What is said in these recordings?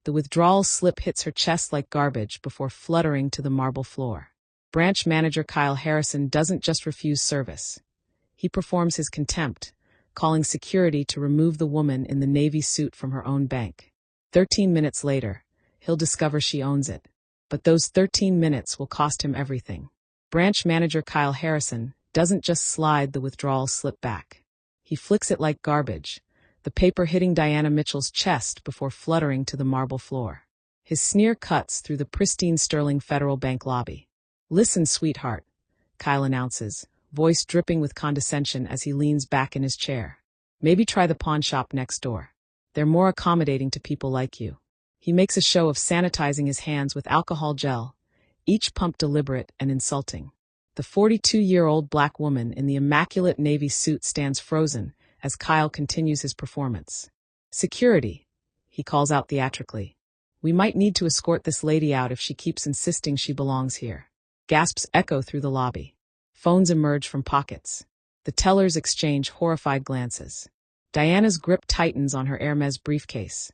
The withdrawal slip hits her chest like garbage before fluttering to the marble floor. Branch manager Kyle Harrison doesn't just refuse service. He performs his contempt, calling security to remove the woman in the navy suit from her own bank. 13 minutes later, he'll discover she owns it. But those 13 minutes will cost him everything. Branch manager Kyle Harrison doesn't just slide the withdrawal slip back. He flicks it like garbage, the paper hitting Diana Mitchell's chest before fluttering to the marble floor. His sneer cuts through the pristine Sterling Federal Bank lobby. "Listen, sweetheart," Kyle announces, voice dripping with condescension as he leans back in his chair. "Maybe try the pawn shop next door. They're more accommodating to people like you." He makes a show of sanitizing his hands with alcohol gel, each pump deliberate and insulting. The 42-year-old black woman in the immaculate navy suit stands frozen as Kyle continues his performance. "Security," he calls out theatrically. "We might need to escort this lady out if she keeps insisting she belongs here." Gasps echo through the lobby. Phones emerge from pockets. The tellers exchange horrified glances. Diana's grip tightens on her Hermes briefcase,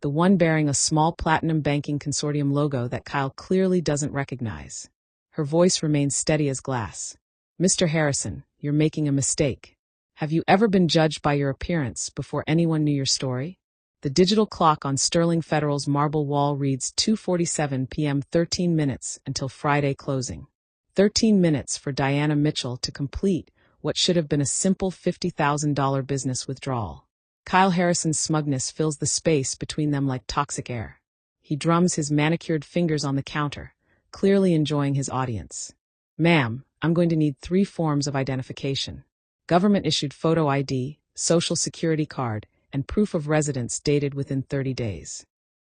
the one bearing a small Platinum Banking Consortium logo that Kyle clearly doesn't recognize. Her voice remains steady as glass. "Mr. Harrison, you're making a mistake. Have you ever been judged by your appearance before anyone knew your story?" The digital clock on Sterling Federal's marble wall reads 2:47 p.m. 13 minutes until Friday closing. 13 minutes for Diana Mitchell to complete what should have been a simple $50,000 business withdrawal. Kyle Harrison's smugness fills the space between them like toxic air. He drums his manicured fingers on the counter, clearly enjoying his audience. "Ma'am, I'm going to need 3 forms of identification. Government-issued photo ID, social security card, and proof of residence dated within 30 days.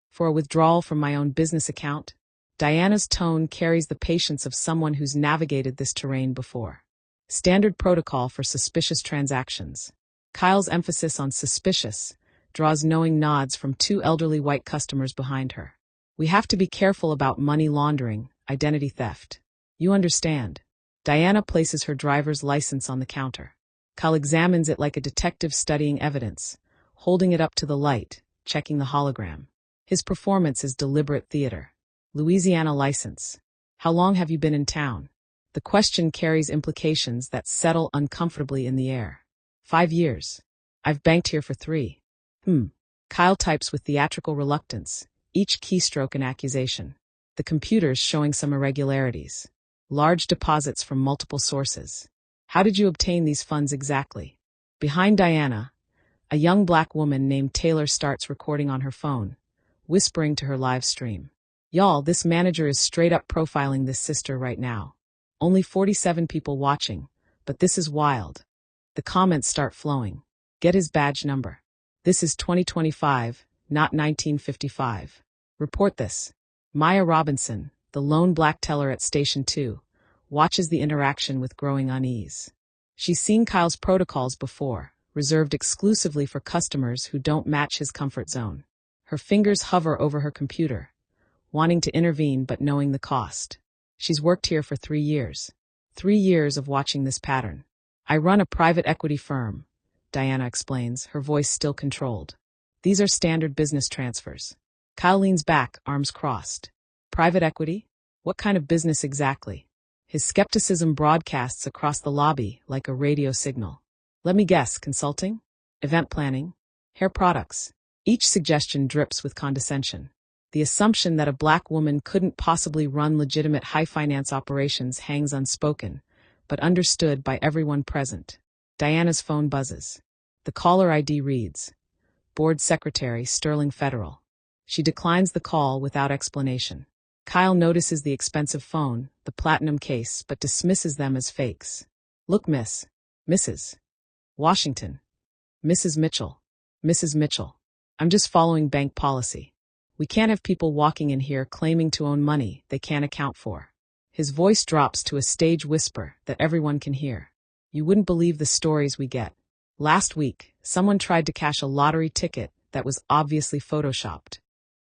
For a withdrawal from my own business account." Diana's tone carries the patience of someone who's navigated this terrain before. Standard protocol for suspicious transactions. Kyle's emphasis on suspicious draws knowing nods from 2 elderly white customers behind her. "We have to be careful about money laundering, identity theft. You understand." Diana places her driver's license on the counter. Kyle examines it like a detective studying evidence, holding it up to the light, checking the hologram. His performance is deliberate theater. "Louisiana license. How long have you been in town?" The question carries implications that settle uncomfortably in the air. 5 years. I've banked here for 3. Kyle types with theatrical reluctance, each keystroke an accusation. The computer's showing some irregularities. Large deposits from multiple sources. "How did you obtain these funds exactly?" Behind Diana, a young black woman named Taylor starts recording on her phone, whispering to her live stream. "Y'all, this manager is straight up profiling this sister right now. Only 47 people watching, but this is wild." The comments start flowing. "Get his badge number. This is 2025, not 1955. Report this." Maya Robinson, the lone black teller at Station 2, watches the interaction with growing unease. She's seen Kyle's protocols before, reserved exclusively for customers who don't match his comfort zone. Her fingers hover over her computer, wanting to intervene but knowing the cost. She's worked here for 3 years. 3 years of watching this pattern. "I run a private equity firm," Diana explains, her voice still controlled. "These are standard business transfers." Kyle leans back, arms crossed. "Private equity? What kind of business exactly?" His skepticism broadcasts across the lobby like a radio signal. "Let me guess, consulting? Event planning? Hair products?" Each suggestion drips with condescension. The assumption that a black woman couldn't possibly run legitimate high-finance operations hangs unspoken, but understood by everyone present. Diana's phone buzzes. The caller ID reads, "Board Secretary, Sterling Federal." She declines the call without explanation. Kyle notices the expensive phone, the platinum case, but dismisses them as fakes. "Look, Miss. Mrs. Washington. Mrs. Mitchell. Mrs. Mitchell. I'm just following bank policy. We can't have people walking in here claiming to own money they can't account for." His voice drops to a stage whisper that everyone can hear. "You wouldn't believe the stories we get. Last week, someone tried to cash a lottery ticket that was obviously photoshopped."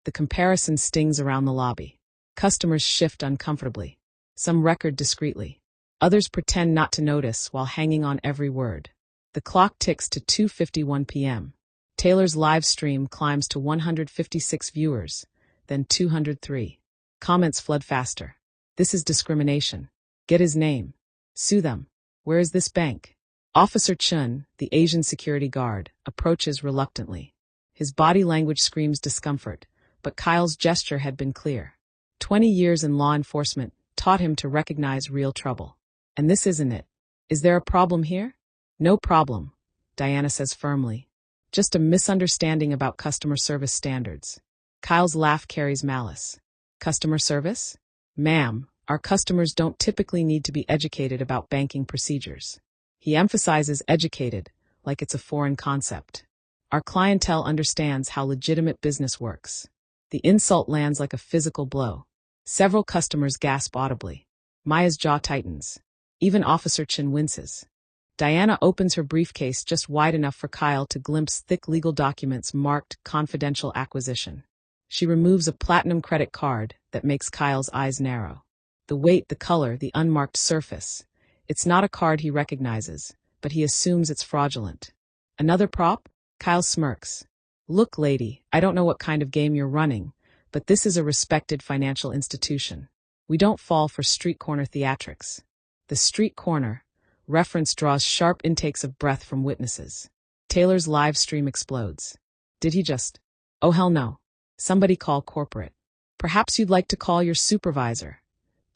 The comparison stings around the lobby. Customers shift uncomfortably. Some record discreetly. Others pretend not to notice while hanging on every word. The clock ticks to 2:51 p.m. Taylor's live stream climbs to 156 viewers, then 203. Comments flood faster. This is discrimination. Get his name. Sue them. Where is this bank? Officer Chun, the Asian security guard, approaches reluctantly. His body language screams discomfort, but Kyle's gesture had been clear. 20 years in law enforcement taught him to recognize real trouble. And this isn't it. Is there a problem here? No problem, Diana says firmly. Just a misunderstanding about customer service standards. Kyle's laugh carries malice. Customer service? Ma'am, our customers don't typically need to be educated about banking procedures. He emphasizes educated, like it's a foreign concept. Our clientele understands how legitimate business works. The insult lands like a physical blow. Several customers gasp audibly. Maya's jaw tightens. Even Officer Chin winces. Diana opens her briefcase just wide enough for Kyle to glimpse thick legal documents marked confidential acquisition. She removes a platinum credit card that makes Kyle's eyes narrow. The weight, the color, the unmarked surface. It's not a card he recognizes, but he assumes it's fraudulent. Another prop? Kyle smirks. Look, lady, I don't know what kind of game you're running, but this is a respected financial institution. We don't fall for street corner theatrics. The street corner reference draws sharp intakes of breath from witnesses. Taylor's live stream explodes. Did he just? Oh hell no. Somebody call corporate. Perhaps you'd like to call your supervisor,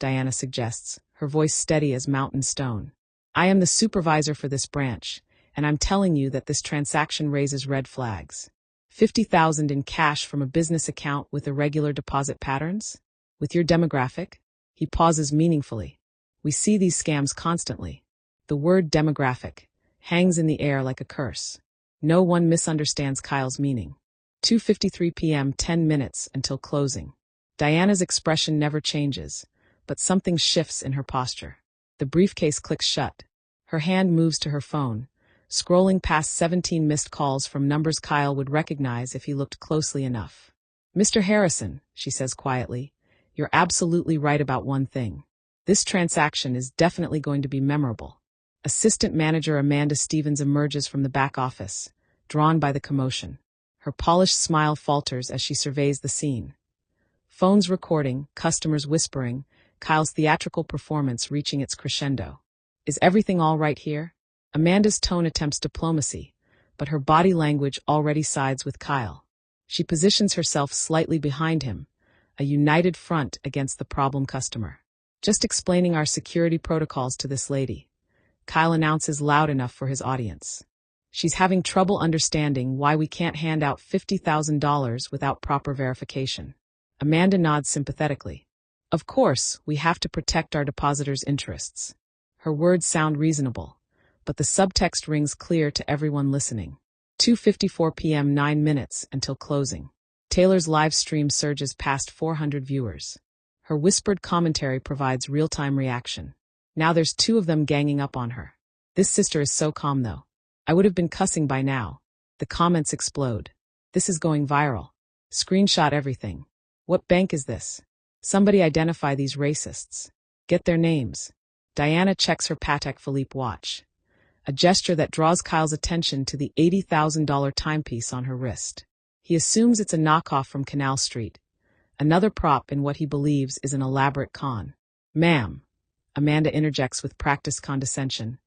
Diana suggests, her voice steady as mountain stone. I am the supervisor for this branch, and I'm telling you that this transaction raises red flags. 50,000 in cash from a business account with irregular deposit patterns? With your demographic? He pauses meaningfully. We see these scams constantly. The word demographic hangs in the air like a curse. No one misunderstands Kyle's meaning. 2:53 p.m. 10 minutes until closing. Diana's expression never changes, but something shifts in her posture. The briefcase clicks shut. Her hand moves to her phone, scrolling past 17 missed calls from numbers Kyle would recognize if he looked closely enough. Mr. Harrison, she says quietly, you're absolutely right about one thing. This transaction is definitely going to be memorable. Assistant Manager Amanda Stevens emerges from the back office, drawn by the commotion. Her polished smile falters as she surveys the scene. Phones recording, customers whispering, Kyle's theatrical performance reaching its crescendo. Is everything all right here? Amanda's tone attempts diplomacy, but her body language already sides with Kyle. She positions herself slightly behind him, a united front against the problem customer. Just explaining our security protocols to this lady, Kyle announces loud enough for his audience. She's having trouble understanding why we can't hand out $50,000 without proper verification. Amanda nods sympathetically. Of course, we have to protect our depositors' interests. Her words sound reasonable, but the subtext rings clear to everyone listening. 2:54 p.m. 9 minutes until closing. Taylor's live stream surges past 400 viewers. Her whispered commentary provides real-time reaction. Now there's 2 of them ganging up on her. This sister is so calm though. I would have been cussing by now. The comments explode. This is going viral. Screenshot everything. What bank is this? Somebody identify these racists. Get their names. Diana checks her Patek Philippe watch. A gesture that draws Kyle's attention to the $80,000 timepiece on her wrist. He assumes it's a knockoff from Canal Street. Another prop in what he believes is an elaborate con. Ma'am, Amanda interjects with practiced condescension.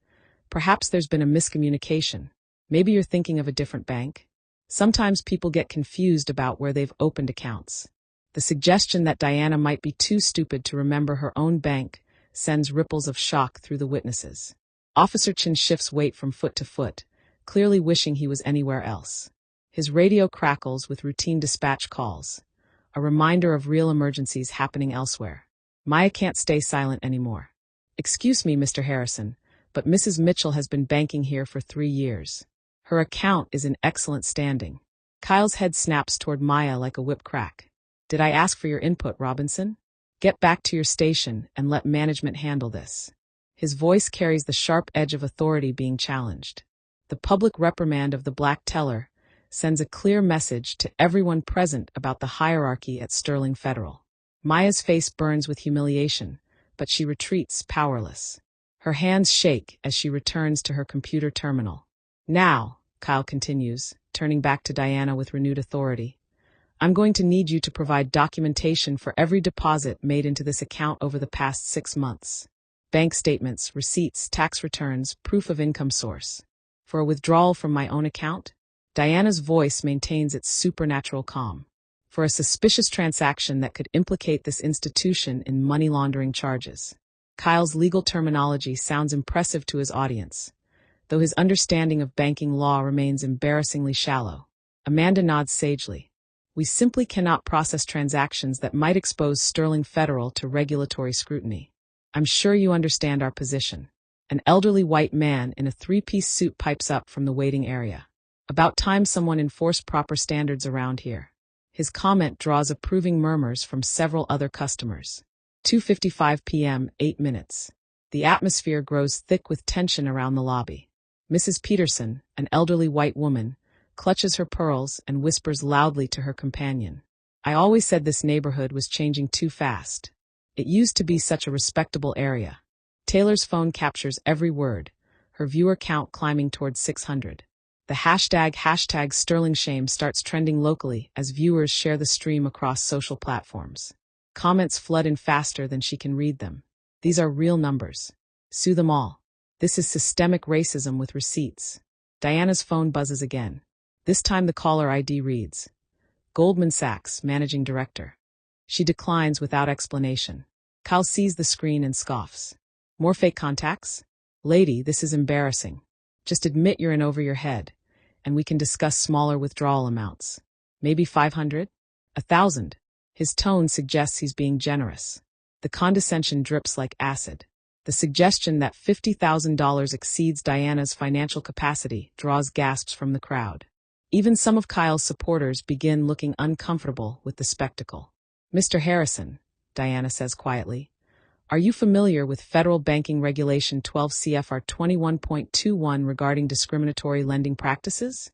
Perhaps there's been a miscommunication. Maybe you're thinking of a different bank. Sometimes people get confused about where they've opened accounts. The suggestion that Diana might be too stupid to remember her own bank sends ripples of shock through the witnesses. Officer Chin shifts weight from foot to foot, clearly wishing he was anywhere else. His radio crackles with routine dispatch calls, a reminder of real emergencies happening elsewhere. Maya can't stay silent anymore. Excuse me, Mr. Harrison, but Mrs. Mitchell has been banking here for 3 years. Her account is in excellent standing. Kyle's head snaps toward Maya like a whip crack. Did I ask for your input, Robinson? Get back to your station and let management handle this. His voice carries the sharp edge of authority being challenged. The public reprimand of the black teller sends a clear message to everyone present about the hierarchy at Sterling Federal. Maya's face burns with humiliation, but she retreats powerless. Her hands shake as she returns to her computer terminal. Now, Kyle continues, turning back to Diana with renewed authority, I'm going to need you to provide documentation for every deposit made into this account over the past 6 months. Bank statements, receipts, tax returns, proof of income source. For a withdrawal from my own account? Diana's voice maintains its supernatural calm. For a suspicious transaction that could implicate this institution in money laundering charges. Kyle's legal terminology sounds impressive to his audience, though his understanding of banking law remains embarrassingly shallow. Amanda nods sagely. We simply cannot process transactions that might expose Sterling Federal to regulatory scrutiny. I'm sure you understand our position. An elderly white man in a 3-piece suit pipes up from the waiting area. About time someone enforced proper standards around here. His comment draws approving murmurs from several other customers. 2:55 p.m., 8 minutes. The atmosphere grows thick with tension around the lobby. Mrs. Peterson, an elderly white woman, clutches her pearls and whispers loudly to her companion. I always said this neighborhood was changing too fast. It used to be such a respectable area. Taylor's phone captures every word, her viewer count climbing towards 600. The hashtag Sterling Shame starts trending locally as viewers share the stream across social platforms. Comments flood in faster than she can read them. These are real numbers. Sue them all. This is systemic racism with receipts. Diana's phone buzzes again. This time the caller ID reads, Goldman Sachs, Managing Director. She declines without explanation. Kyle sees the screen and scoffs. More fake contacts? Lady, this is embarrassing. Just admit you're in over your head, and we can discuss smaller withdrawal amounts. Maybe 500? 1,000. His tone suggests he's being generous. The condescension drips like acid. The suggestion that $50,000 exceeds Diana's financial capacity draws gasps from the crowd. Even some of Kyle's supporters begin looking uncomfortable with the spectacle. Mr. Harrison, Diana says quietly, are you familiar with Federal Banking Regulation 12 CFR 21.21 regarding discriminatory lending practices?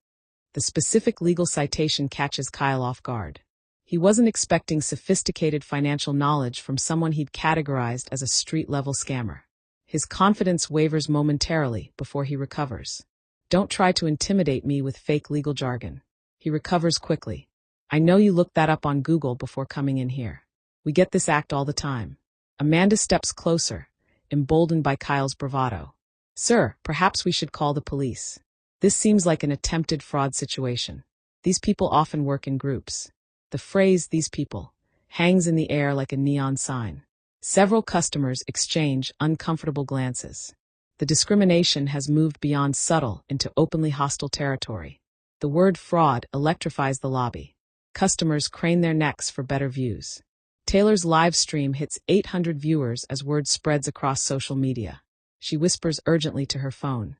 The specific legal citation catches Kyle off guard. He wasn't expecting sophisticated financial knowledge from someone he'd categorized as a street-level scammer. His confidence wavers momentarily before he recovers. Don't try to intimidate me with fake legal jargon. He recovers quickly. I know you looked that up on Google before coming in here. We get this act all the time. Amanda steps closer, emboldened by Kyle's bravado. Sir, perhaps we should call the police. This seems like an attempted fraud situation. These people often work in groups. The phrase, these people, hangs in the air like a neon sign. Several customers exchange uncomfortable glances. The discrimination has moved beyond subtle into openly hostile territory. The word fraud electrifies the lobby. Customers crane their necks for better views. Taylor's live stream hits 800 viewers as word spreads across social media. She whispers urgently to her phone.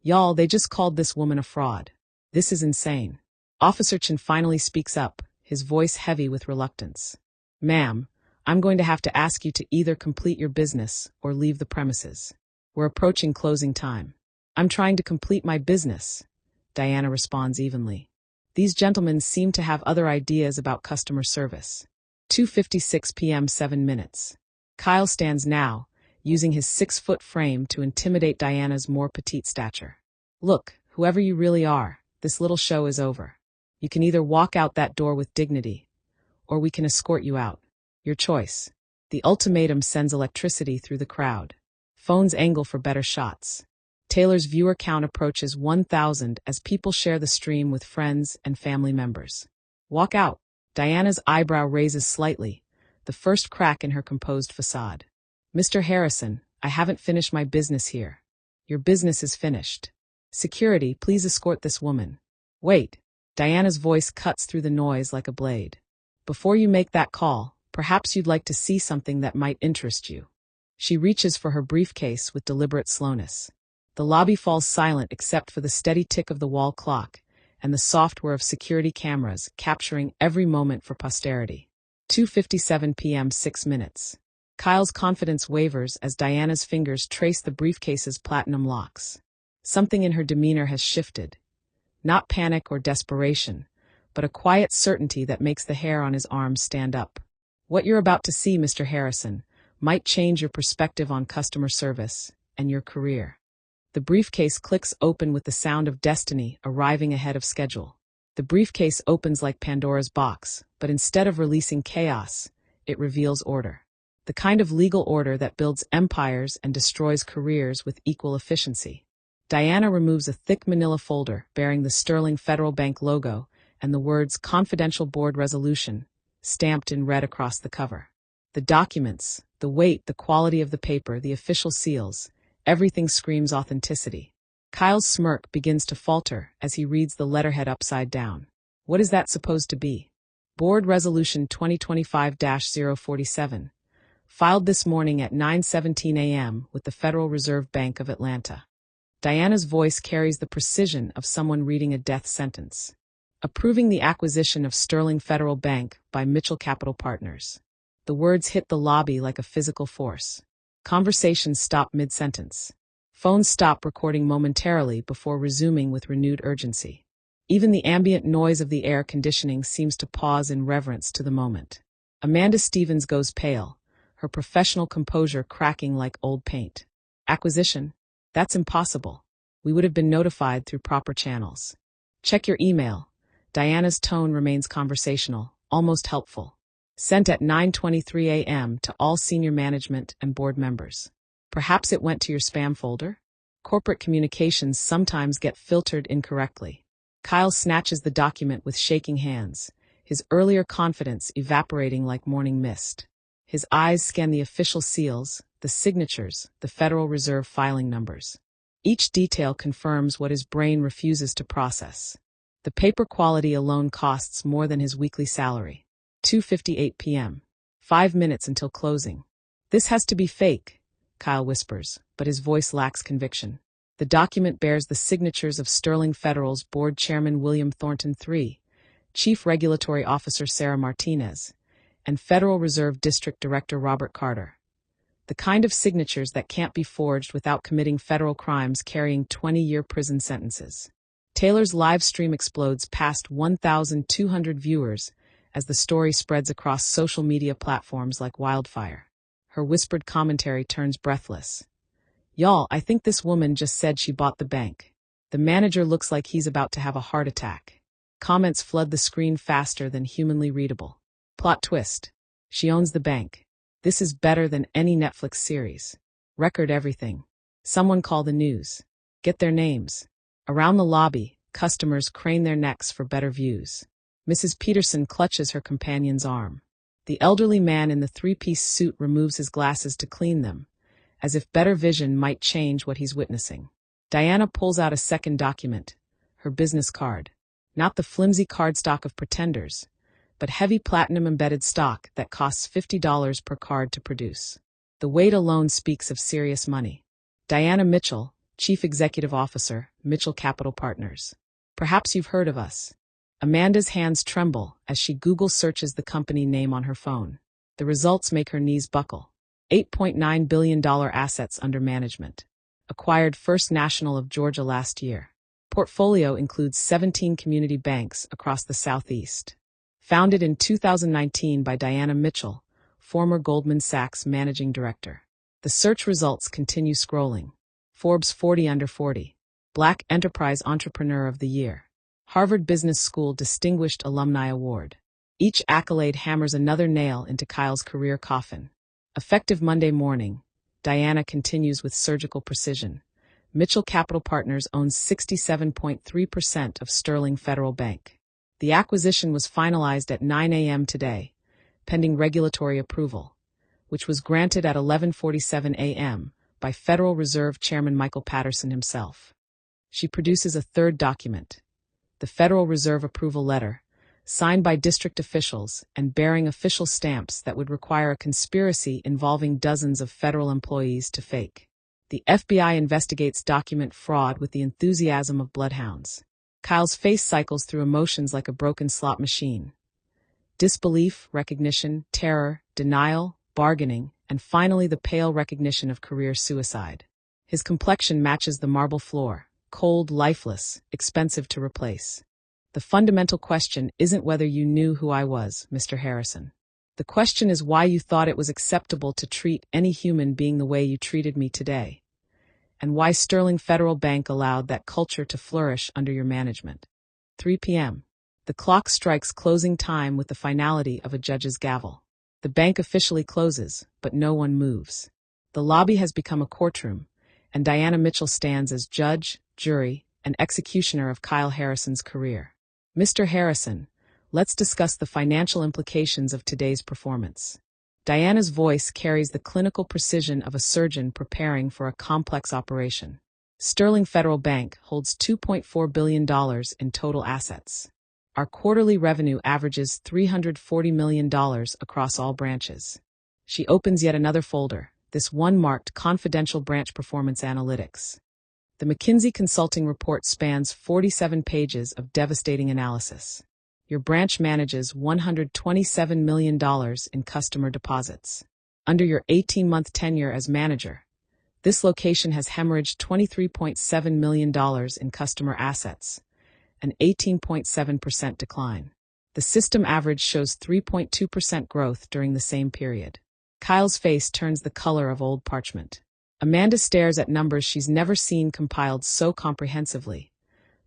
Y'all, they just called this woman a fraud. This is insane. Officer Chin finally speaks up, his voice heavy with reluctance. Ma'am, I'm going to have to ask you to either complete your business or leave the premises. We're approaching closing time. I'm trying to complete my business, Diana responds evenly. These gentlemen seem to have other ideas about customer service. 2:56 p.m. 7 minutes. Kyle stands now, using his 6-foot frame to intimidate Diana's more petite stature. Look, whoever you really are, this little show is over. You can either walk out that door with dignity, or we can escort you out. Your choice. The ultimatum sends electricity through the crowd. Phones angle for better shots. Taylor's viewer count approaches 1,000 as people share the stream with friends and family members. Walk out. Diana's eyebrow raises slightly, the first crack in her composed facade. Mr. Harrison, I haven't finished my business here. Your business is finished. Security, please escort this woman. Wait. Diana's voice cuts through the noise like a blade. Before you make that call, perhaps you'd like to see something that might interest you. She reaches for her briefcase with deliberate slowness. The lobby falls silent except for the steady tick of the wall clock and the software of security cameras capturing every moment for posterity. 2:57 p.m. 6 minutes. Kyle's confidence wavers as Diana's fingers trace the briefcase's platinum locks. Something in her demeanor has shifted. Not panic or desperation, but a quiet certainty that makes the hair on his arms stand up. What you're about to see, Mr. Harrison, might change your perspective on customer service and your career. The briefcase clicks open with the sound of destiny arriving ahead of schedule. The briefcase opens like Pandora's box, but instead of releasing chaos, it reveals order. The kind of legal order that builds empires and destroys careers with equal efficiency. Diana removes a thick manila folder bearing the Sterling Federal Bank logo and the words Confidential Board Resolution, stamped in red across the cover. The documents, the weight, the quality of the paper, the official seals, everything screams authenticity. Kyle's smirk begins to falter as he reads the letterhead upside down. What is that supposed to be? Board Resolution 2025-047, filed this morning at 9:17 a.m. with the Federal Reserve Bank of Atlanta. Diana's voice carries the precision of someone reading a death sentence. Approving the acquisition of Sterling Federal Bank by Mitchell Capital Partners. The words hit the lobby like a physical force. Conversations stop mid-sentence. Phones stop recording momentarily before resuming with renewed urgency. Even the ambient noise of the air conditioning seems to pause in reverence to the moment. Amanda Stevens goes pale, her professional composure cracking like old paint. Acquisition? That's impossible. We would have been notified through proper channels. Check your email. Diana's tone remains conversational, almost helpful. Sent at 9:23 a.m. to all senior management and board members. Perhaps it went to your spam folder? Corporate communications sometimes get filtered incorrectly. Kyle snatches the document with shaking hands, his earlier confidence evaporating like morning mist. His eyes scan the official seals, the signatures, the Federal Reserve filing numbers. Each detail confirms what his brain refuses to process. The paper quality alone costs more than his weekly salary. 2:58 p.m. 5 minutes until closing. This has to be fake, Kyle whispers, but his voice lacks conviction. The document bears the signatures of Sterling Federal's Board Chairman William Thornton III, Chief Regulatory Officer Sarah Martinez, and Federal Reserve District Director Robert Carter. The kind of signatures that can't be forged without committing federal crimes carrying 20-year prison sentences. Taylor's live stream explodes past 1,200 viewers as the story spreads across social media platforms like wildfire. Her whispered commentary turns breathless. Y'all, I think this woman just said she bought the bank. The manager looks like he's about to have a heart attack. Comments flood the screen faster than humanly readable. Plot twist. She owns the bank. This is better than any Netflix series. Record everything. Someone call the news. Get their names. Around the lobby, customers crane their necks for better views. Mrs. Peterson clutches her companion's arm. The elderly man in the three-piece suit removes his glasses to clean them, as if better vision might change what he's witnessing. Diana pulls out a second document, her business card. Not the flimsy cardstock of pretenders, but heavy platinum-embedded stock that costs $50 per card to produce. The weight alone speaks of serious money. Diana Mitchell, Chief Executive Officer, Mitchell Capital Partners. Perhaps you've heard of us. Amanda's hands tremble as she Google searches the company name on her phone. The results make her knees buckle. $8.9 billion assets under management. Acquired First National of Georgia last year. Portfolio includes 17 community banks across the Southeast. Founded in 2019 by Diana Mitchell, former Goldman Sachs Managing Director. The search results continue scrolling. Forbes 40 Under 40. Black Enterprise Entrepreneur of the Year. Harvard Business School Distinguished Alumni Award. Each accolade hammers another nail into Kyle's career coffin. Effective Monday morning, Diana continues with surgical precision. Mitchell Capital Partners owns 67.3% of Sterling Federal Bank. The acquisition was finalized at 9 a.m. today, pending regulatory approval, which was granted at 11:47 a.m. by Federal Reserve Chairman Michael Patterson himself. She produces a third document, the Federal Reserve Approval Letter, signed by district officials and bearing official stamps that would require a conspiracy involving dozens of federal employees to fake. The FBI investigates document fraud with the enthusiasm of bloodhounds. Kyle's face cycles through emotions like a broken slot machine. Disbelief, recognition, terror, denial, bargaining, and finally the pale recognition of career suicide. His complexion matches the marble floor, cold, lifeless, expensive to replace. The fundamental question isn't whether you knew who I was, Mr. Harrison. The question is why you thought it was acceptable to treat any human being the way you treated me today, and why Sterling Federal Bank allowed that culture to flourish under your management. 3 p.m. The clock strikes closing time with the finality of a judge's gavel. The bank officially closes, but no one moves. The lobby has become a courtroom, and Diana Mitchell stands as judge, jury, and executioner of Kyle Harrison's career. Mr. Harrison, let's discuss the financial implications of today's performance. Diana's voice carries the clinical precision of a surgeon preparing for a complex operation. Sterling Federal Bank holds $2.4 billion in total assets. Our quarterly revenue averages $340 million across all branches. She opens yet another folder, this one marked Confidential Branch Performance Analytics. The McKinsey consulting report spans 47 pages of devastating analysis. Your branch manages $127 million in customer deposits. Under your 18-month tenure as manager, this location has hemorrhaged $23.7 million in customer assets, an 18.7% decline. The system average shows 3.2% growth during the same period. Kyle's face turns the color of old parchment. Amanda stares at numbers she's never seen compiled so comprehensively,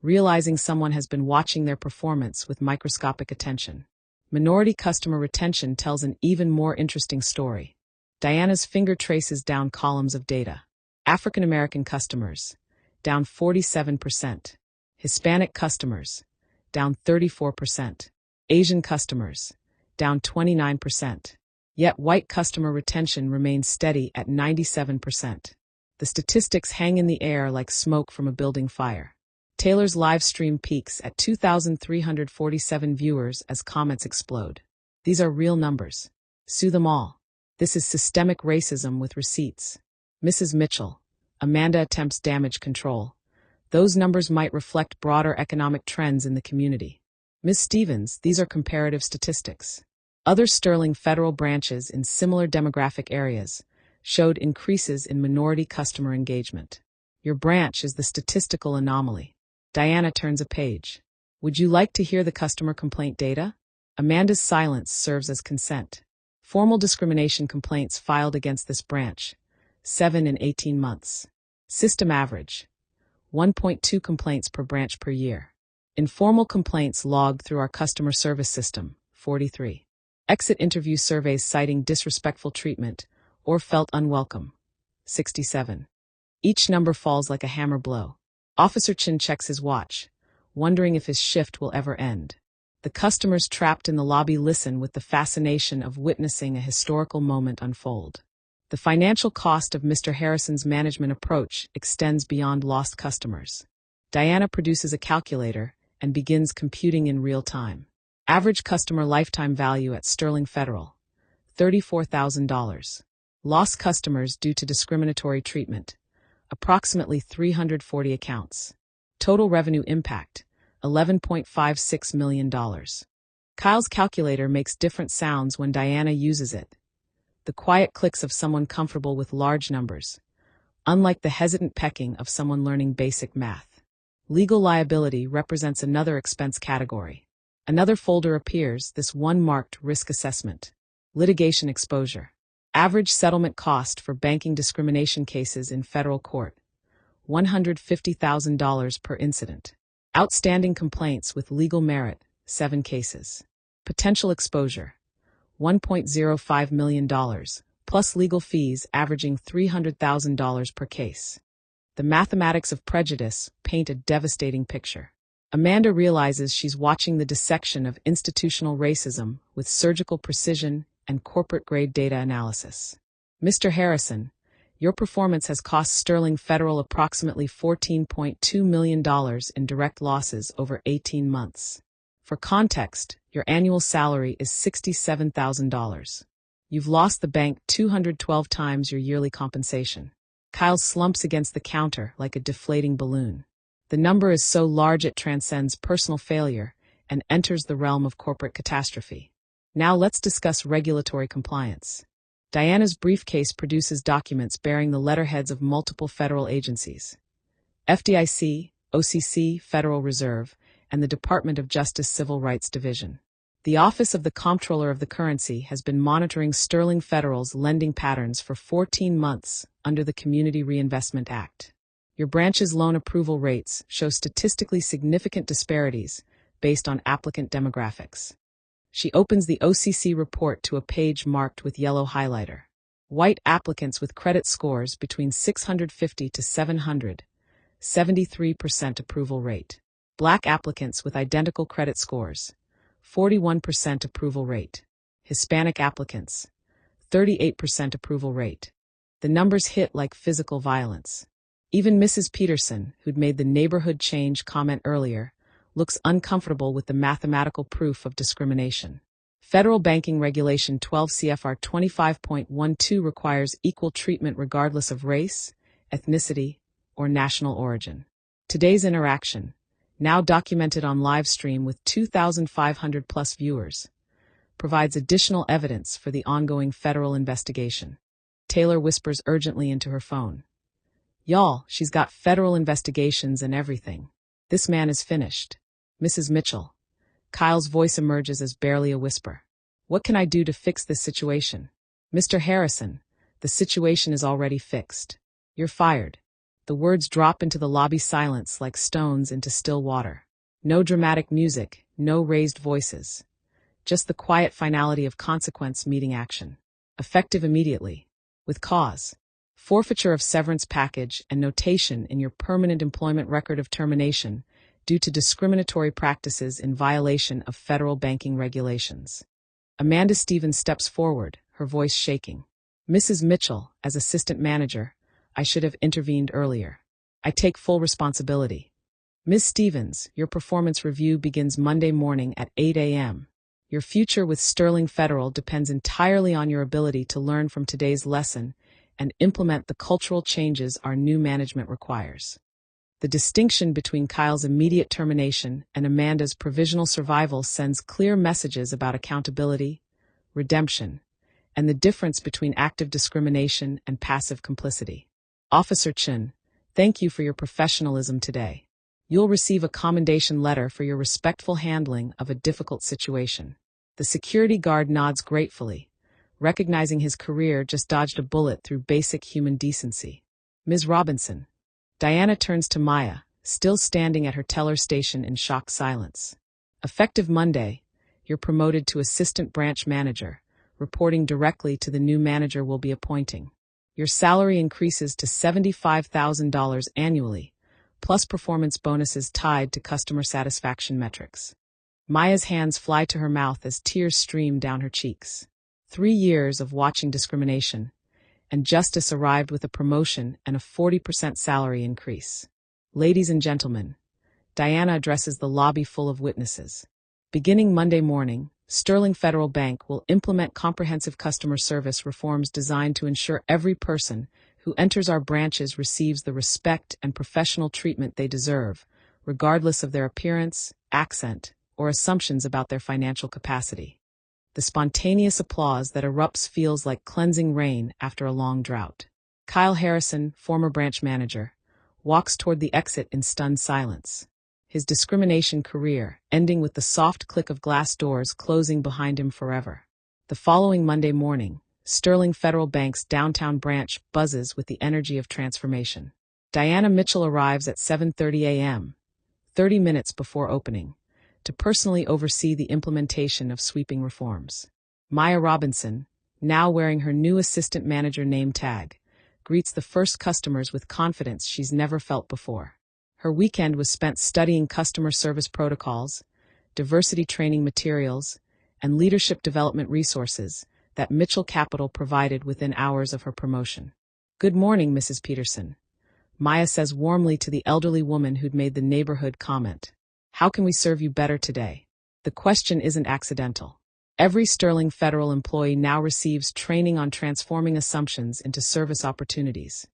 realizing someone has been watching their performance with microscopic attention. Minority customer retention tells an even more interesting story. Diana's finger traces down columns of data. African American customers, down 47%. Hispanic customers, down 34%. Asian customers, down 29%. Yet white customer retention remains steady at 97%. The statistics hang in the air like smoke from a building fire. Taylor's live stream peaks at 2,347 viewers as comments explode. These are real numbers. Sue them all. This is systemic racism with receipts. Mrs. Mitchell, Amanda attempts damage control. Those numbers might reflect broader economic trends in the community. Ms. Stevens, these are comparative statistics. Other Sterling Federal branches in similar demographic areas showed increases in minority customer engagement. Your branch is the statistical anomaly. Diana turns a page. Would you like to hear the customer complaint data? Amanda's silence serves as consent. Formal discrimination complaints filed against this branch, 7 in 18 months. System average, 1.2 complaints per branch per year. Informal complaints logged through our customer service system, 43. Exit interview surveys citing disrespectful treatment or felt unwelcome, 67. Each number falls like a hammer blow. Officer Chin checks his watch, wondering if his shift will ever end. The customers trapped in the lobby listen with the fascination of witnessing a historical moment unfold. The financial cost of Mr. Harrison's management approach extends beyond lost customers. Diana produces a calculator and begins computing in real time. Average customer lifetime value at Sterling Federal, $34,000. Lost customers due to discriminatory treatment, approximately 340 accounts. Total revenue impact, $11.56 million. Kyle's calculator makes different sounds when Diana uses it. The quiet clicks of someone comfortable with large numbers, unlike the hesitant pecking of someone learning basic math. Legal liability represents another expense category. Another folder appears, this one marked risk assessment. Litigation exposure. Average settlement cost for banking discrimination cases in federal court, $150,000 per incident. Outstanding complaints with legal merit, 7 cases. Potential exposure, $1.05 million, plus legal fees averaging $300,000 per case. The mathematics of prejudice paint a devastating picture. Amanda realizes she's watching the dissection of institutional racism with surgical precision and corporate-grade data analysis. Mr. Harrison, your performance has cost Sterling Federal approximately $14.2 million in direct losses over 18 months. For context, your annual salary is $67,000. You've lost the bank 212 times your yearly compensation. Kyle slumps against the counter like a deflating balloon. The number is so large it transcends personal failure and enters the realm of corporate catastrophe. Now let's discuss regulatory compliance. Diana's briefcase produces documents bearing the letterheads of multiple federal agencies: FDIC, OCC, Federal Reserve, and the Department of Justice Civil Rights Division. The Office of the Comptroller of the Currency has been monitoring Sterling Federal's lending patterns for 14 months under the Community Reinvestment Act. Your branch's loan approval rates show statistically significant disparities based on applicant demographics. She opens the OCC report to a page marked with yellow highlighter. White applicants with credit scores between 650 to 700, 73% approval rate. Black applicants with identical credit scores, 41% approval rate. Hispanic applicants, 38% approval rate. The numbers hit like physical violence. Even Mrs. Peterson, who'd made the neighborhood change comment earlier, looks uncomfortable with the mathematical proof of discrimination. Federal Banking Regulation 12 CFR 25.12 requires equal treatment regardless of race, ethnicity, or national origin. Today's interaction, now documented on live stream with 2,500 plus viewers, provides additional evidence for the ongoing federal investigation. Taylor whispers urgently into her phone. Y'all, she's got federal investigations and everything. This man is finished. Mrs. Mitchell. Kyle's voice emerges as barely a whisper. What can I do to fix this situation? Mr. Harrison, the situation is already fixed. You're fired. The words drop into the lobby silence like stones into still water. No dramatic music, no raised voices. Just the quiet finality of consequence meeting action. Effective immediately. With cause. Forfeiture of severance package and notation in your permanent employment record of termination due to discriminatory practices in violation of federal banking regulations. Amanda Stevens steps forward, her voice shaking. Mrs. Mitchell, as assistant manager, I should have intervened earlier. I take full responsibility. Ms. Stevens, your performance review begins Monday morning at 8 a.m. Your future with Sterling Federal depends entirely on your ability to learn from today's lesson and implement the cultural changes our new management requires. The distinction between Kyle's immediate termination and Amanda's provisional survival sends clear messages about accountability, redemption, and the difference between active discrimination and passive complicity. Officer Chin, thank you for your professionalism today. You'll receive a commendation letter for your respectful handling of a difficult situation. The security guard nods gratefully, recognizing his career just dodged a bullet through basic human decency. Ms. Robinson. Diana turns to Maya, still standing at her teller station in shocked silence. Effective Monday, you're promoted to assistant branch manager, reporting directly to the new manager we'll be appointing. Your salary increases to $75,000 annually, plus performance bonuses tied to customer satisfaction metrics. Maya's hands fly to her mouth as tears stream down her cheeks. 3 years of watching discrimination, and justice arrived with a promotion and a 40% salary increase. Ladies and gentlemen, Diana addresses the lobby full of witnesses. Beginning Monday morning, Sterling Federal Bank will implement comprehensive customer service reforms designed to ensure every person who enters our branches receives the respect and professional treatment they deserve, regardless of their appearance, accent, or assumptions about their financial capacity. The spontaneous applause that erupts feels like cleansing rain after a long drought. Kyle Harrison, former branch manager, walks toward the exit in stunned silence. His discrimination career ending with the soft click of glass doors closing behind him forever. The following Monday morning, Sterling Federal Bank's downtown branch buzzes with the energy of transformation. Diana Mitchell arrives at 7:30 a.m., 30 minutes before opening, to personally oversee the implementation of sweeping reforms. Maya Robinson, now wearing her new assistant manager name tag, greets the first customers with confidence she's never felt before. Her weekend was spent studying customer service protocols, diversity training materials, and leadership development resources that Mitchell Capital provided within hours of her promotion. Good morning, Mrs. Peterson, Maya says warmly to the elderly woman who'd made the neighborhood comment. How can we serve you better today? The question isn't accidental. Every Sterling Federal employee now receives training on transforming assumptions into service opportunities,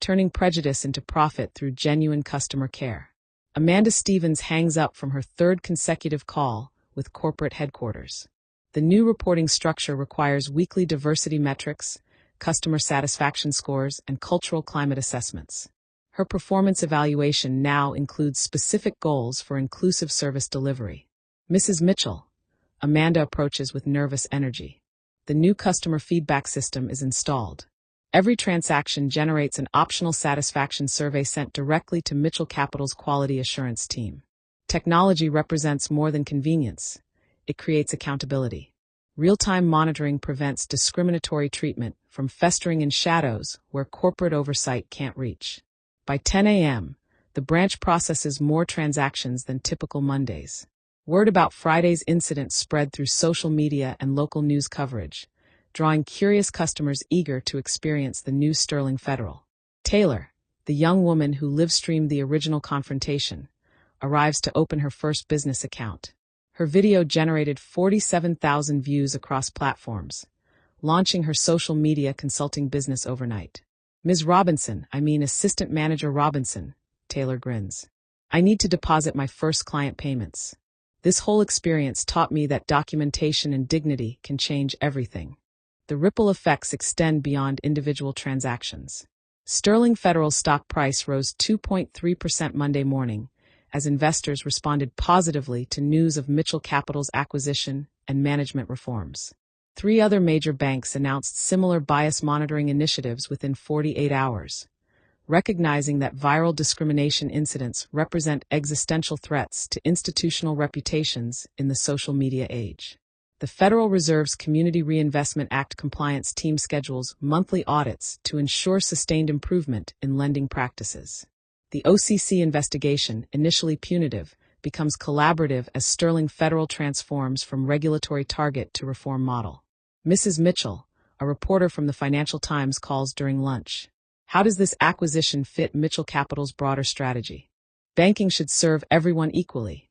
turning prejudice into profit through genuine customer care. Amanda Stevens hangs up from her third consecutive call with corporate headquarters. The new reporting structure requires weekly diversity metrics, customer satisfaction scores, and cultural climate assessments. Her performance evaluation now includes specific goals for inclusive service delivery. Mrs. Mitchell, Amanda approaches with nervous energy. The new customer feedback system is installed. Every transaction generates an optional satisfaction survey sent directly to Mitchell Capital's quality assurance team. Technology represents more than convenience. It creates accountability. Real-time monitoring prevents discriminatory treatment from festering in shadows where corporate oversight can't reach. By 10 a.m., the branch processes more transactions than typical Mondays. Word about Friday's incident spread through social media and local news coverage, drawing curious customers eager to experience the new Sterling Federal. Taylor, the young woman who live-streamed the original confrontation, arrives to open her first business account. Her video generated 47,000 views across platforms, launching her social media consulting business overnight. Ms. Robinson, Assistant Manager Robinson, Taylor grins. I need to deposit my first client payments. This whole experience taught me that documentation and dignity can change everything. The ripple effects extend beyond individual transactions. Sterling Federal's stock price rose 2.3% Monday morning, as investors responded positively to news of Mitchell Capital's acquisition and management reforms. 3 other major banks announced similar bias monitoring initiatives within 48 hours, recognizing that viral discrimination incidents represent existential threats to institutional reputations in the social media age. The Federal Reserve's Community Reinvestment Act compliance team schedules monthly audits to ensure sustained improvement in lending practices. The OCC investigation, initially punitive, becomes collaborative as Sterling Federal transforms from regulatory target to reform model. Mrs. Mitchell, a reporter from the Financial Times, calls during lunch. How does this acquisition fit Mitchell Capital's broader strategy? Banking should serve everyone equally,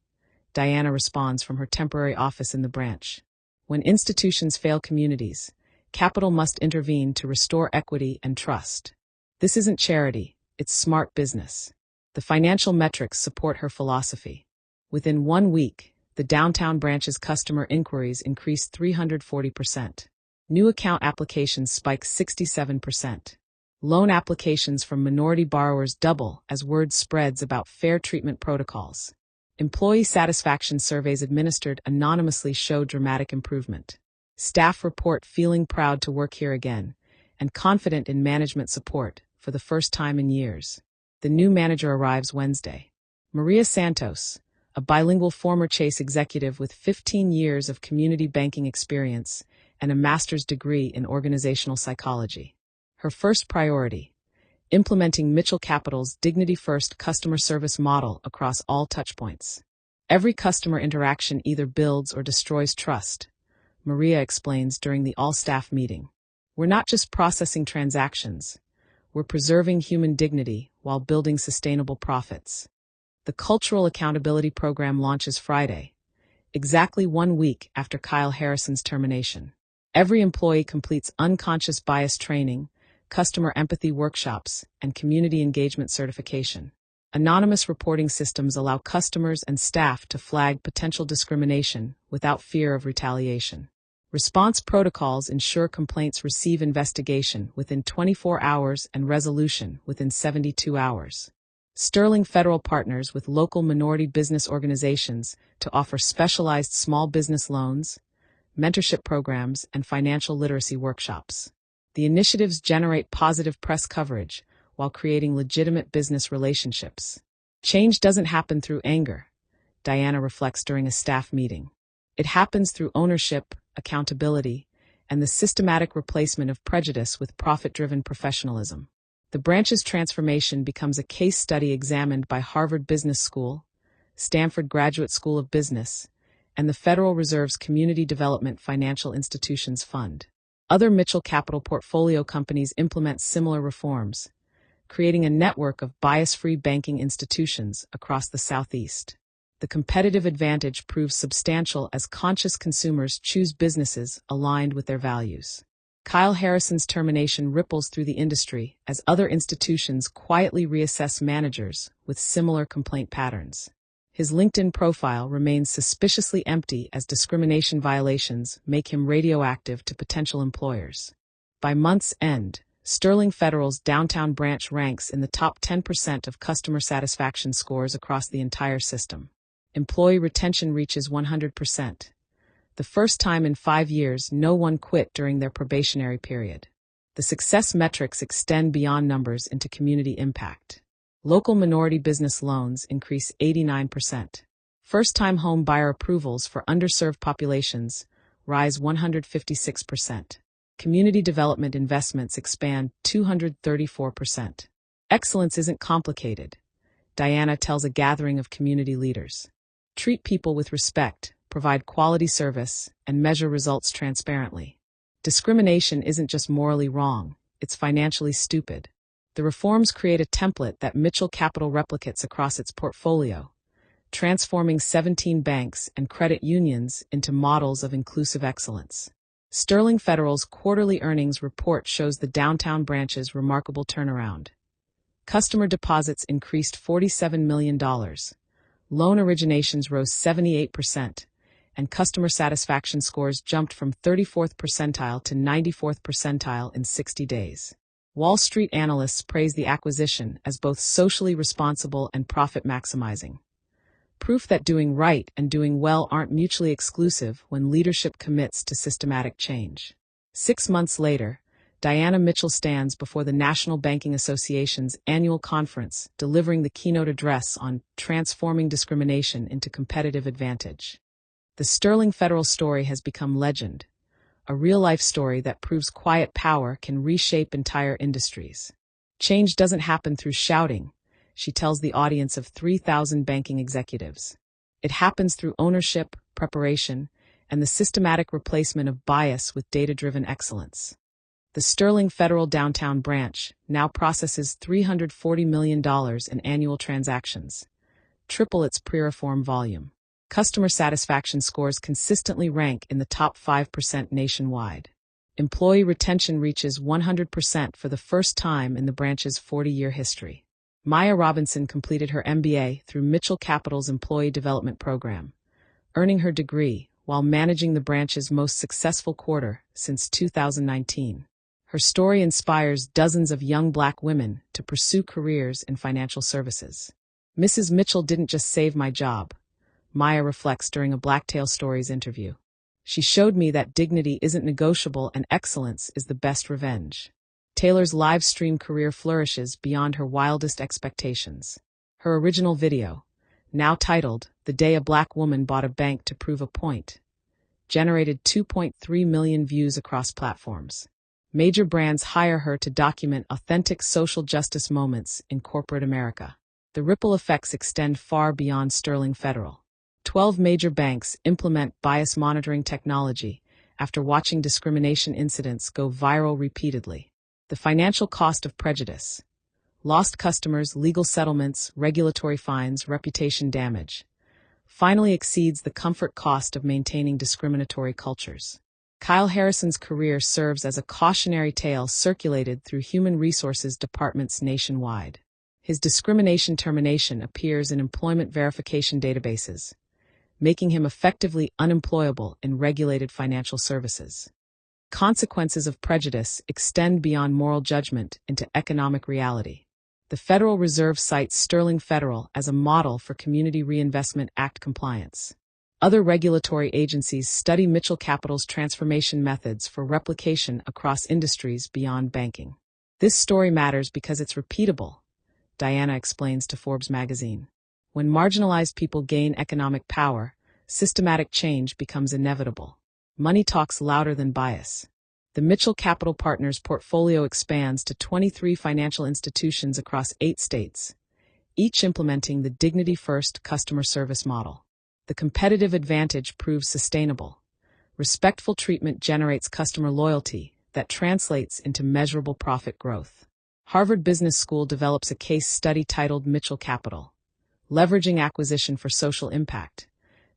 Diana responds from her temporary office in the branch. When institutions fail communities, capital must intervene to restore equity and trust. This isn't charity, it's smart business. The financial metrics support her philosophy. Within 1 week, the downtown branch's customer inquiries increased 340%. New account applications spiked 67%. Loan applications from minority borrowers double as word spreads about fair treatment protocols. Employee satisfaction surveys administered anonymously show dramatic improvement. Staff report feeling proud to work here again and confident in management support for the first time in years. The new manager arrives Wednesday. Maria Santos, a bilingual former Chase executive with 15 years of community banking experience and a master's degree in organizational psychology. Her first priority: implementing Mitchell Capital's dignity-first customer service model across all touchpoints. Every customer interaction either builds or destroys trust, Maria explains during the all-staff meeting. We're not just processing transactions, we're preserving human dignity while building sustainable profits. The Cultural Accountability Program launches Friday, exactly 1 week after Kyle Harrison's termination. Every employee completes unconscious bias training, customer empathy workshops, and community engagement certification. Anonymous reporting systems allow customers and staff to flag potential discrimination without fear of retaliation. Response protocols ensure complaints receive investigation within 24 hours and resolution within 72 hours. Sterling Federal partners with local minority business organizations to offer specialized small business loans, mentorship programs, and financial literacy workshops. The initiatives generate positive press coverage while creating legitimate business relationships. Change doesn't happen through anger, Diana reflects during a staff meeting. It happens through ownership, accountability, and the systematic replacement of prejudice with profit-driven professionalism. The branch's transformation becomes a case study examined by Harvard Business School, Stanford Graduate School of Business, and the Federal Reserve's Community Development Financial Institutions Fund. Other Mitchell Capital portfolio companies implement similar reforms, creating a network of bias-free banking institutions across the Southeast. The competitive advantage proves substantial as conscious consumers choose businesses aligned with their values. Kyle Harrison's termination ripples through the industry as other institutions quietly reassess managers with similar complaint patterns. His LinkedIn profile remains suspiciously empty as discrimination violations make him radioactive to potential employers. By month's end, Sterling Federal's downtown branch ranks in the top 10% of customer satisfaction scores across the entire system. Employee retention reaches 100%. The first time in 5 years no one quit during their probationary period. The success metrics extend beyond numbers into community impact. Local minority business loans increase 89%. First-time home buyer approvals for underserved populations rise 156%. Community development investments expand 234%. Excellence isn't complicated, Diana tells a gathering of community leaders. Treat people with respect, provide quality service, and measure results transparently. Discrimination isn't just morally wrong, it's financially stupid. The reforms create a template that Mitchell Capital replicates across its portfolio, transforming 17 banks and credit unions into models of inclusive excellence. Sterling Federal's quarterly earnings report shows the downtown branch's remarkable turnaround. Customer deposits increased $47 million, loan originations rose 78%, and customer satisfaction scores jumped from 34th percentile to 94th percentile in 60 days. Wall Street analysts praise the acquisition as both socially responsible and profit-maximizing. Proof that doing right and doing well aren't mutually exclusive when leadership commits to systematic change. 6 months later, Diana Mitchell stands before the National Banking Association's annual conference, delivering the keynote address on transforming discrimination into competitive advantage. The Sterling Federal story has become legend, a real-life story that proves quiet power can reshape entire industries. Change doesn't happen through shouting, she tells the audience of 3,000 banking executives. It happens through ownership, preparation, and the systematic replacement of bias with data-driven excellence. The Sterling Federal Downtown branch now processes $340 million in annual transactions, triple its pre-reform volume. Customer satisfaction scores consistently rank in the top 5% nationwide. Employee retention reaches 100% for the first time in the branch's 40-year history. Maya Robinson completed her MBA through Mitchell Capital's Employee Development Program, earning her degree while managing the branch's most successful quarter since 2019. Her story inspires dozens of young Black women to pursue careers in financial services. Mrs. Mitchell didn't just save my job, Maya reflects during a Blacktail Stories interview. She showed me that dignity isn't negotiable and excellence is the best revenge. Taylor's live stream career flourishes beyond her wildest expectations. Her original video, now titled "The Day a Black Woman Bought a Bank to Prove a Point," generated 2.3 million views across platforms. Major brands hire her to document authentic social justice moments in corporate America. The ripple effects extend far beyond Sterling Federal. 12 major banks implement bias monitoring technology after watching discrimination incidents go viral repeatedly. The financial cost of prejudice: lost customers, legal settlements, regulatory fines, reputation damage, finally exceeds the comfort cost of maintaining discriminatory cultures. Kyle Harrison's career serves as a cautionary tale circulated through human resources departments nationwide. His discrimination termination appears in employment verification databases, making him effectively unemployable in regulated financial services. Consequences of prejudice extend beyond moral judgment into economic reality. The Federal Reserve cites Sterling Federal as a model for Community Reinvestment Act compliance. Other regulatory agencies study Mitchell Capital's transformation methods for replication across industries beyond banking. This story matters because it's repeatable, Diana explains to Forbes magazine. When marginalized people gain economic power, systematic change becomes inevitable. Money talks louder than bias. The Mitchell Capital Partners portfolio expands to 23 financial institutions across 8 states, each implementing the dignity-first customer service model. The competitive advantage proves sustainable. Respectful treatment generates customer loyalty that translates into measurable profit growth. Harvard Business School develops a case study titled Mitchell Capital, Leveraging Acquisition for Social Impact,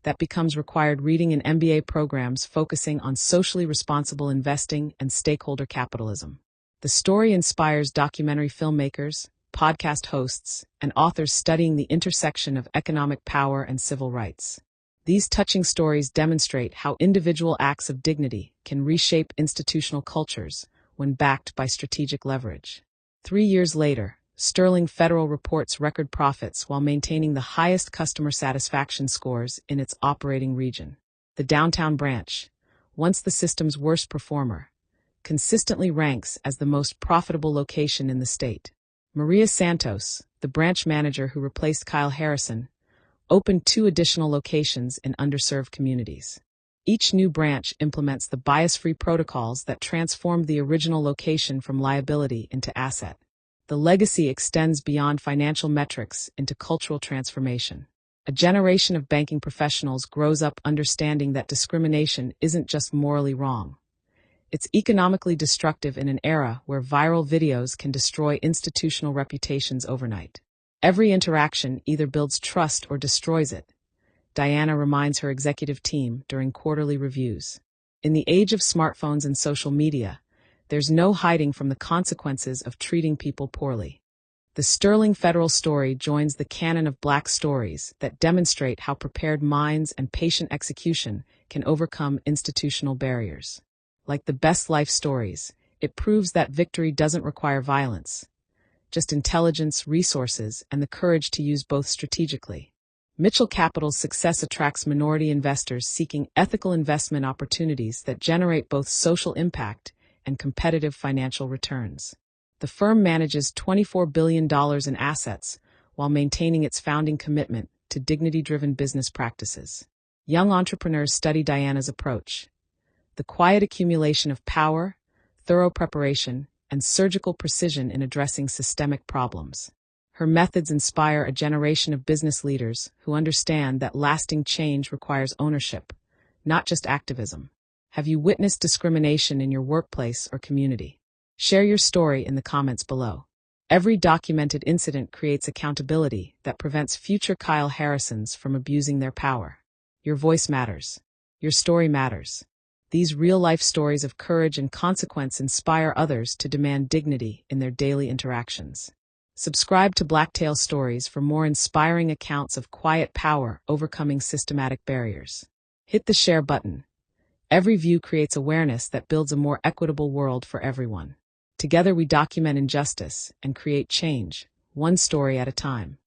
that becomes required reading in MBA programs focusing on socially responsible investing and stakeholder capitalism. The story inspires documentary filmmakers, podcast hosts, and authors studying the intersection of economic power and civil rights. These touching stories demonstrate how individual acts of dignity can reshape institutional cultures when backed by strategic leverage. 3 years later, Sterling Federal reports record profits while maintaining the highest customer satisfaction scores in its operating region. The downtown branch, once the system's worst performer, consistently ranks as the most profitable location in the state. Maria Santos, the branch manager who replaced Kyle Harrison, opened 2 additional locations in underserved communities. Each new branch implements the bias-free protocols that transformed the original location from liability into asset. The legacy extends beyond financial metrics into cultural transformation. A generation of banking professionals grows up understanding that discrimination isn't just morally wrong. It's economically destructive in an era where viral videos can destroy institutional reputations overnight. Every interaction either builds trust or destroys it, Diana reminds her executive team during quarterly reviews. In the age of smartphones and social media, there's no hiding from the consequences of treating people poorly. The sterling federal story joins the canon of Black stories that demonstrate how prepared minds and patient execution can overcome institutional barriers. Like the best life stories, it proves that victory doesn't require violence, just intelligence, resources, and the courage to use both strategically. Mitchell Capital's success attracts minority investors seeking ethical investment opportunities that generate both social impact and competitive financial returns. The firm manages $24 billion in assets while maintaining its founding commitment to dignity-driven business practices. Young entrepreneurs study Diana's approach. The quiet accumulation of power, thorough preparation, and surgical precision in addressing systemic problems. Her methods inspire a generation of business leaders who understand that lasting change requires ownership, not just activism. Have you witnessed discrimination in your workplace or community? Share your story in the comments below. Every documented incident creates accountability that prevents future Kyle Harrisons from abusing their power. Your voice matters. Your story matters. These real-life stories of courage and consequence inspire others to demand dignity in their daily interactions. Subscribe to Blacktail Stories for more inspiring accounts of quiet power overcoming systematic barriers. Hit the share button. Every view creates awareness that builds a more equitable world for everyone. Together we document injustice and create change, one story at a time.